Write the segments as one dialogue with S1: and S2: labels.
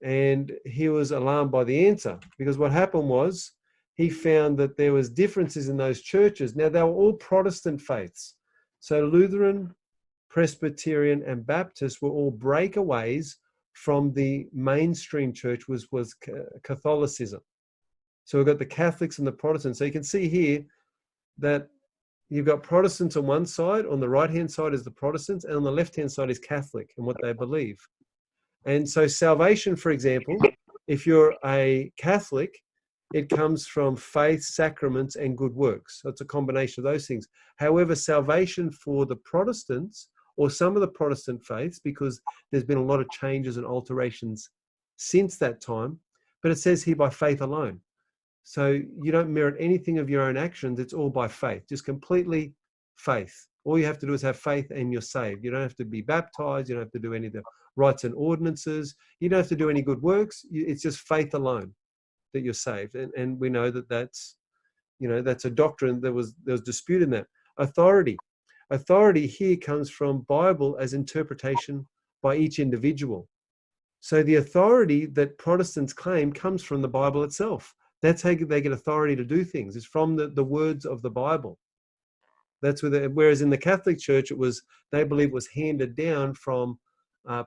S1: and he was alarmed by the answer, because what happened was he found that there was differences in those churches. Now, they were all Protestant faiths. So Lutheran, Presbyterian, and Baptist were all breakaways from the mainstream church, was Catholicism. So we've got the Catholics and the Protestants. So you can see here that you've got Protestants on one side. On the right-hand side is the Protestants, and on the left-hand side is Catholic and what they believe. And so salvation, for example, if you're a Catholic, it comes from faith, sacraments, and good works. So it's a combination of those things. However, salvation for the Protestants, or some of the Protestant faiths, because there's been a lot of changes and alterations since that time, but it says here by faith alone. So you don't merit anything of your own actions. It's all by faith, just completely faith. All you have to do is have faith and you're saved. You don't have to be baptized. You don't have to do any of the rites and ordinances. You don't have to do any good works. It's just faith alone that you're saved. And we know that that's a doctrine. There was dispute in that. Authority here comes from Bible as interpretation by each individual. So the authority that Protestants claim comes from the Bible itself. That's how they get authority to do things. It's from the words of the Bible. That's whereas in the Catholic Church, they believe it was handed down from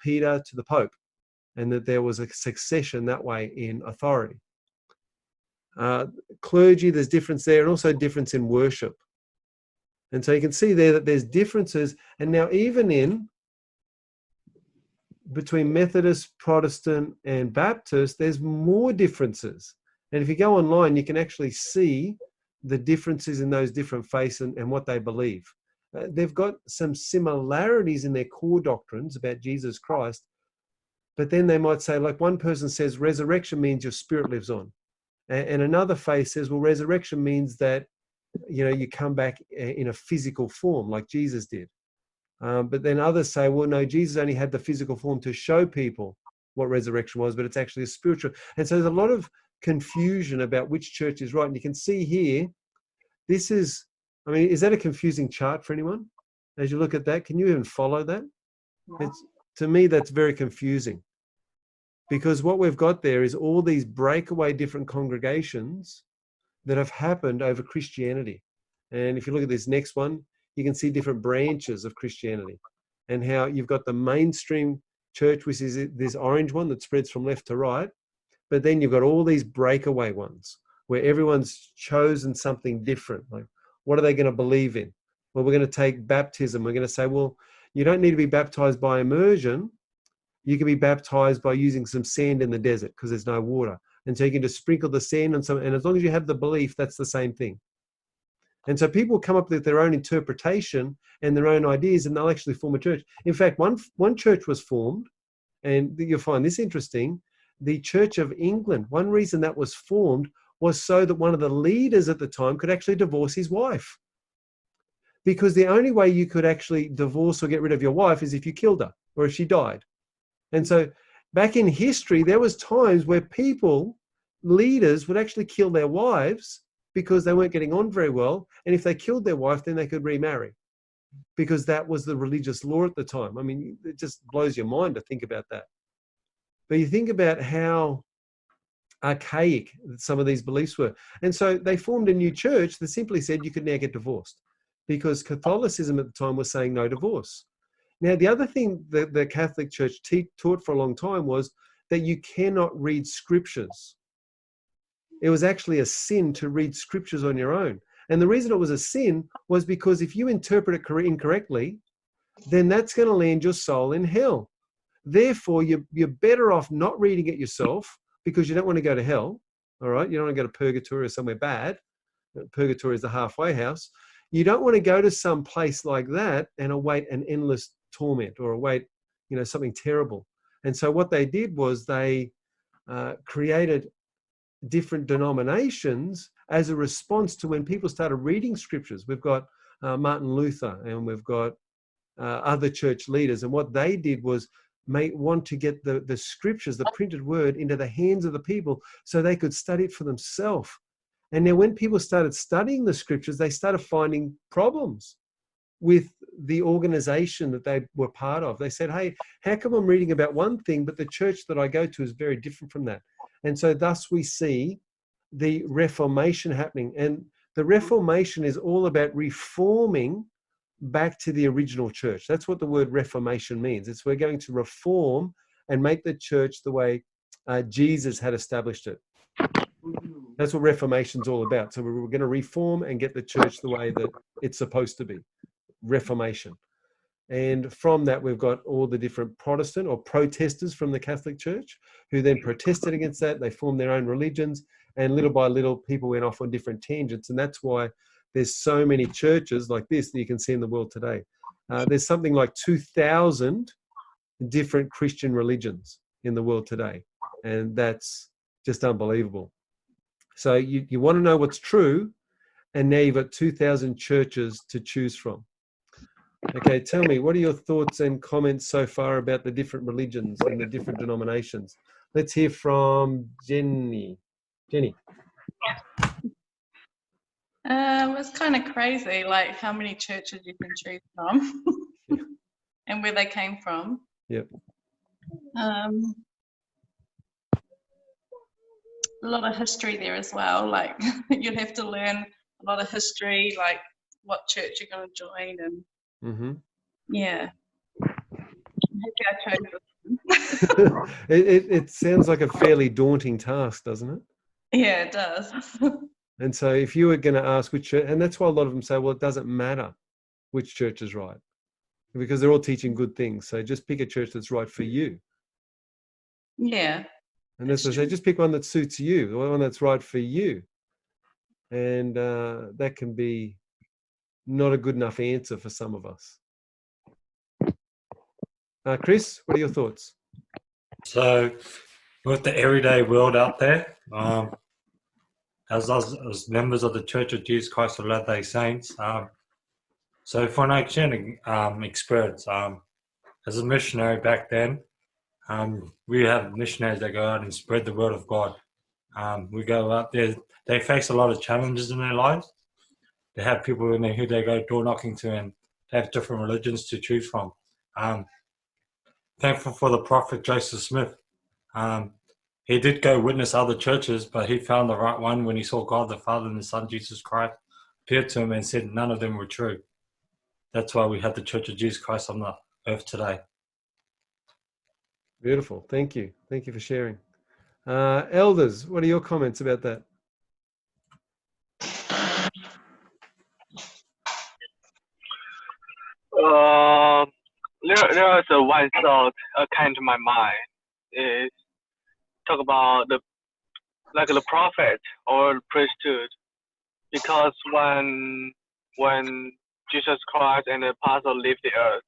S1: Peter to the Pope, and that there was a succession that way in authority. Clergy, there's difference there, and also difference in worship. And so you can see there that there's differences. And now even between Methodist, Protestant, and Baptist, there's more differences. And if you go online, you can actually see the differences in those different faiths and what they believe. They've got some similarities in their core doctrines about Jesus Christ, but then they might say, like one person says, resurrection means your spirit lives on. And another faith says, well, resurrection means that, you come back in a physical form like Jesus did. But then others say, well, no, Jesus only had the physical form to show people what resurrection was, but it's actually a spiritual. And so there's a lot of confusion about which church is right. And you can see here, is that a confusing chart for anyone? As you look at that, can you even follow that? No. To me, that's very confusing, because what we've got there is all these breakaway different congregations that have happened over Christianity. And if you look at this next one, you can see different branches of Christianity, and how you've got the mainstream church, which is this orange one that spreads from left to right. But then you've got all these breakaway ones where everyone's chosen something different. Like, what are they going to believe in? Well, we're going to take baptism. We're going to say, well, you don't need to be baptized by immersion. You can be baptized by using some sand in the desert because there's no water. And so you can just sprinkle the sand on some, and as long as you have the belief, that's the same thing. And so people come up with their own interpretation and their own ideas, and they'll actually form a church. In fact, one church was formed, and you'll find this interesting. The Church of England, one reason that was formed was so that one of the leaders at the time could actually divorce his wife. Because the only way you could actually divorce or get rid of your wife is if you killed her or if she died. And so back in history, there was times where leaders would actually kill their wives because they weren't getting on very well. And if they killed their wife, then they could remarry, because that was the religious law at the time. I mean, it just blows your mind to think about that. But you think about how archaic some of these beliefs were. And so they formed a new church that simply said you could now get divorced, because Catholicism at the time was saying no divorce. Now, the other thing that the Catholic Church taught for a long time was that you cannot read scriptures. It was actually a sin to read scriptures on your own. And the reason it was a sin was because if you interpret it incorrectly, then that's going to land your soul in hell. Therefore, you're better off not reading it yourself, because you don't want to go to hell, all right? You don't want to go to purgatory or somewhere bad. Purgatory is the halfway house. You don't want to go to some place like that and await an endless torment or await, something terrible. And so what they did was they created different denominations as a response to when people started reading scriptures. We've got Martin Luther, and we've got other church leaders. And what they did was want to get the scriptures, the printed word, into the hands of the people so they could study it for themselves. And now when people started studying the scriptures, they started finding problems with the organization that they were part of. They said, hey, how come I'm reading about one thing, but the church that I go to is very different from that? And so thus we see the Reformation happening. And the Reformation is all about reforming back to the original church. That's what the word Reformation means. It's we're going to reform and make the church the way Jesus had established it. That's what Reformation's all about. So we're going to reform and get the church the way that it's supposed to be. Reformation. And from that, we've got all the different Protestant or protesters from the Catholic Church who then protested against that. They formed their own religions, and little by little, people went off on different tangents. And that's why there's so many churches like this that you can see in the world today. There's something like 2,000 different Christian religions in the world today. And that's just unbelievable. So you want to know what's true, and now you've got 2,000 churches to choose from. Okay, tell me, what are your thoughts and comments so far about the different religions and the different denominations? Let's hear from Jenny. Jenny.
S2: It's kind of crazy, like how many churches you can choose from and where they came from.
S1: Yep.
S2: A lot of history there as well. Like you'd have to learn a lot of history, like what church you're going to join, and yeah.
S1: It sounds like a fairly daunting task, doesn't it?
S2: Yeah, it does.
S1: And so if you were going to ask which church, and that's why a lot of them say, well, it doesn't matter which church is right, because they're all teaching good things. So just pick a church that's right for you.
S2: Yeah.
S1: And that's what I say, just pick one that suits you, the one that's right for you. And that can be not a good enough answer for some of us. Chris, what are your thoughts?
S3: So, with the everyday world out there, as us as members of the Church of Jesus Christ of Latter-day Saints, so for an sharing experience, as a missionary back then, we have missionaries that go out and spread the word of God. We go out there; they face a lot of challenges in their lives. They have people in there who they go door knocking to, and they have different religions to choose from. Thankful for the prophet Joseph Smith. He did go witness other churches, but he found the right one when he saw God the Father and the Son, Jesus Christ, appeared to him and said none of them were true. That's why we have the Church of Jesus Christ on the earth today.
S1: Beautiful. Thank you. Thank you for sharing. Elders, what are your comments about that?
S4: There is one thought came to my mind is talk about the prophet or priesthood, because when Jesus Christ and the apostle leave the earth,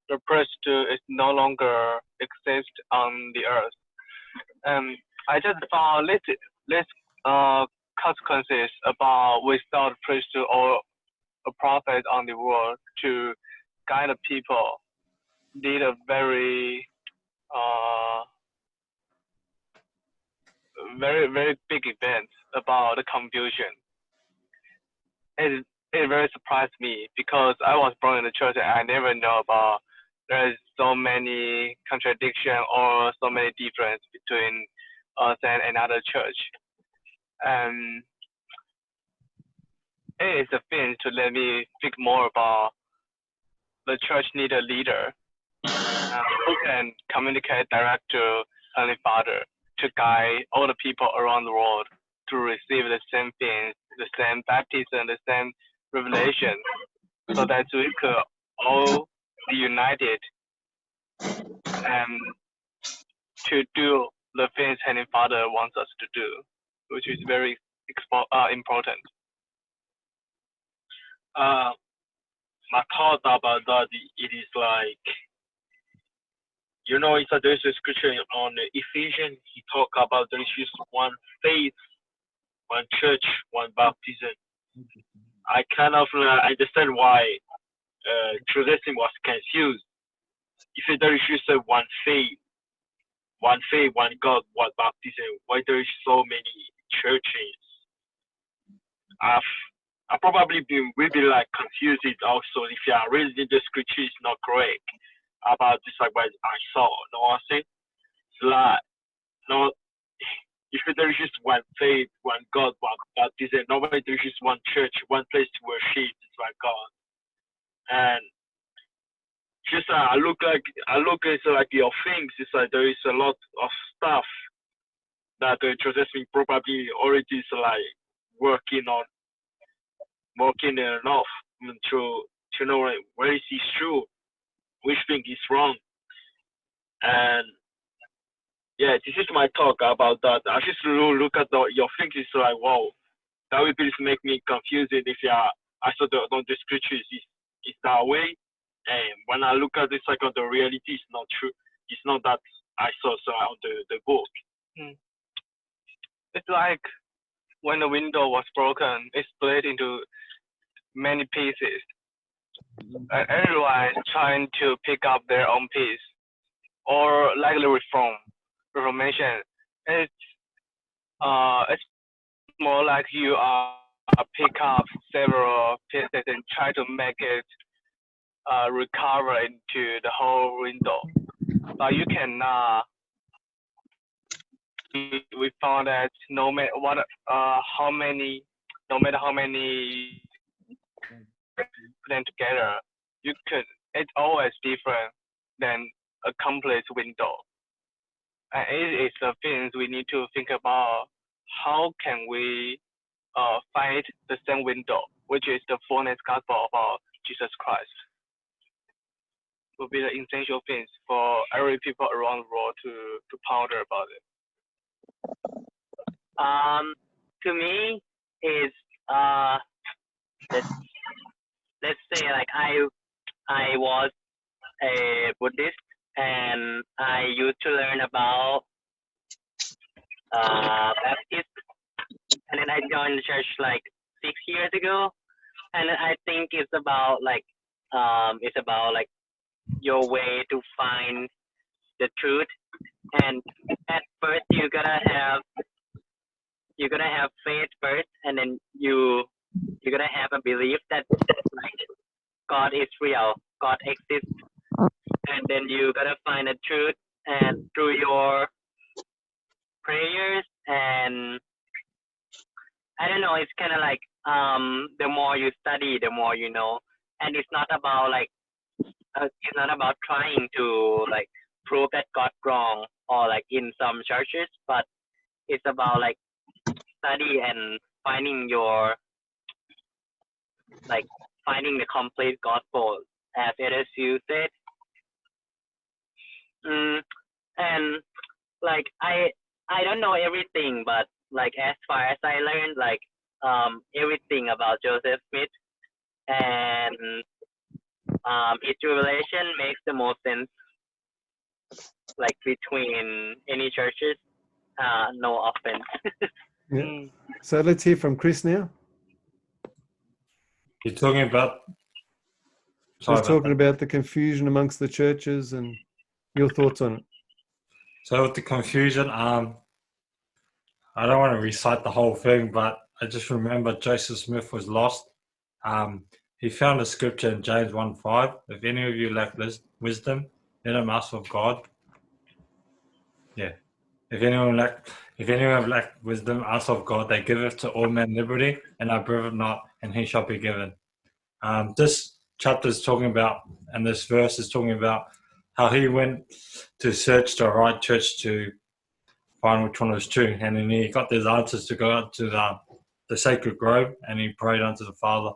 S4: the priesthood is no longer exist on the earth. I just found this consequences about without priesthood or a prophet on the world to guide the people did a very very big event about the confusion. It very surprised me because I was born in the church and I never know about there's so many contradiction or so many difference between us and another church. It is a thing to let me think more about the church need a leader who can communicate direct to Heavenly Father to guide all the people around the world to receive the same things, the same baptism, the same revelation, so that we could all be united and to do the things Heavenly Father wants us to do, which is very important.
S5: My thought about that, it is like, there's a scripture on Ephesians. He talk about there is just one faith, one church, one baptism. I kind of understand why Jerusalem was confused. If there is just one faith, one God, one baptism, why there is so many churches? I probably will be like confused also if you are reading the scripture is not correct about this like what I saw. No, I say it's like no. If there is just one faith, one God, one baptism, nobody there is just one church, one place to worship. It's like God. And just I look it's like your things. It's like there is a lot of stuff that the church has been probably already is like working enough to know like, where is this true, which thing is wrong, and yeah, this is my talk about that. I just look at your things. It's like wow, that will just make me confused if I saw the scriptures is that way, and when I look at this like on the reality, it's not true. It's not that I saw on the book.
S4: It's like when the window was broken, it split into many pieces. And everyone is trying to pick up their own piece, or like the Reformation. It's more like you pick up several pieces and try to make it recover into the whole window. But you cannot. We found that no matter how many put them together, it's always different than a complete window. And it is the things we need to think about. How can we find the same window, which is the fullness gospel about Jesus Christ? Will be the essential things for every people around the world to ponder about it.
S6: To me, is let's say like I was a Buddhist and I used to learn about Baptist, and then I joined the church like 6 years ago, and I think it's about like your way to find the truth, and at first you gotta have faith first, and then you gotta have a belief that like God is real, God exists, and then you gotta find the truth, and through your prayers, and I don't know, it's kind of like the more you study, the more you know, and it's not about like it's not about trying to like prove that God's wrong or like in some churches, but it's about like study and finding the complete gospel as it is you said. And like I don't know everything, but like as far as I learned like everything about Joseph Smith, and his revelation makes the most sense like between any churches. No offense.
S1: Yeah. So let's hear from Chris now.
S3: You're talking about.
S1: Just talking about the confusion amongst the churches and your thoughts on it.
S3: So with the confusion, I don't want to recite the whole thing, but I just remember Joseph Smith was lost. He found a scripture in James 1:5. If any of you lack wisdom, let him ask of God. Yeah. If anyone lack wisdom, ask of God. They give it to all men liberty, and upbraideth not, and he shall be given. This chapter is talking about, and this verse is talking about how he went to search the right church to find which one was true, and then he got these answers to go out to the sacred grove, and he prayed unto the Father.